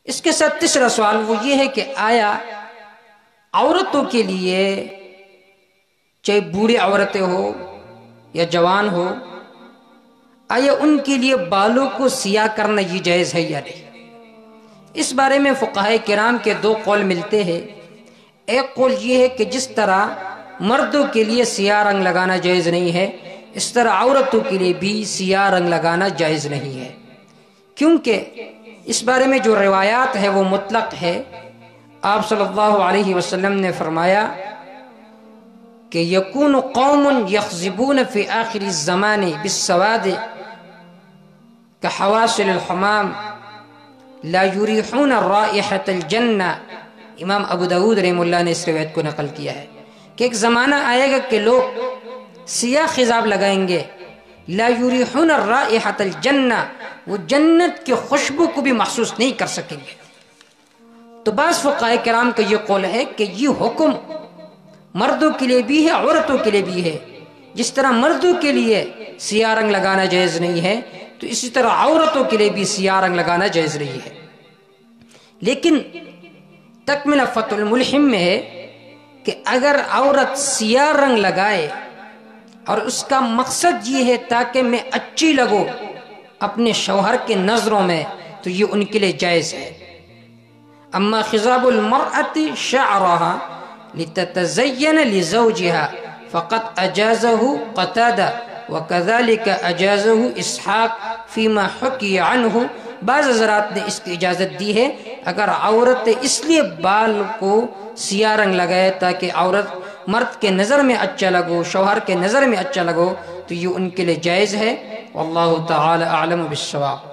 اس کے ساتھ تیسرا سوال وہ یہ ہے کہ آیا عورتوں کے لیے، چاہے بوڑھی عورتیں ہو یا جوان ہو، آیا ان کے لیے بالوں کو سیاہ کرنا یہ جائز ہے یا نہیں؟ اس بارے میں فقہائے کرام کے دو قول ملتے ہیں۔ ایک قول یہ ہے کہ جس طرح مردوں کے لیے سیاہ رنگ لگانا جائز نہیں ہے، اس طرح عورتوں کے لیے بھی سیاہ رنگ لگانا جائز نہیں ہے، کیونکہ اس بارے میں جو روایات ہے وہ مطلق ہے۔ آپ صلی اللہ علیہ وسلم نے فرمایا کہ یکون قوم یخضبون فی آخر الزمان بالسواد کحواصل الحمام لا یریحون رائحة الجنہ۔ امام ابو داود رحمہ اللہ نے اس روایت کو نقل کیا ہے کہ ایک زمانہ آئے گا کہ لوگ سیاہ خضاب لگائیں گے، لا یریحون رائحة الجنہ، وہ جنت کی خوشبو کو بھی محسوس نہیں کر سکیں گے۔ تو بعض فقہائے کرام کا یہ قول ہے کہ یہ حکم مردوں کے لیے بھی ہے، عورتوں کے لیے بھی ہے۔ جس طرح مردوں کے لیے سیاہ رنگ لگانا جائز نہیں ہے، تو اسی طرح عورتوں کے لیے بھی سیاہ رنگ لگانا جائز نہیں ہے۔ لیکن تکملہ فتح الملحم میں ہے کہ اگر عورت سیاہ رنگ لگائے اور اس کا مقصد یہ ہے تاکہ میں اچھی لگوں اپنے شوہر کے نظروں میں، تو یہ ان کے لیے جائز ہے۔ اما خضاب المرأة شعرها لتتزین لزوجها فقد اجازه قتادہ وكذلك اجازه اسحاق فيما حكي عنه۔ بعض حضرات نے اس کی اجازت دی ہے اگر عورت اس لیے بال کو سیاہ رنگ لگائے تاکہ عورت مرد کے نظر میں اچھا لگو، شوہر کے نظر میں اچھا لگو، تو یہ ان کے لیے جائز ہے۔ واللہ تعالی اعلم بالصواب۔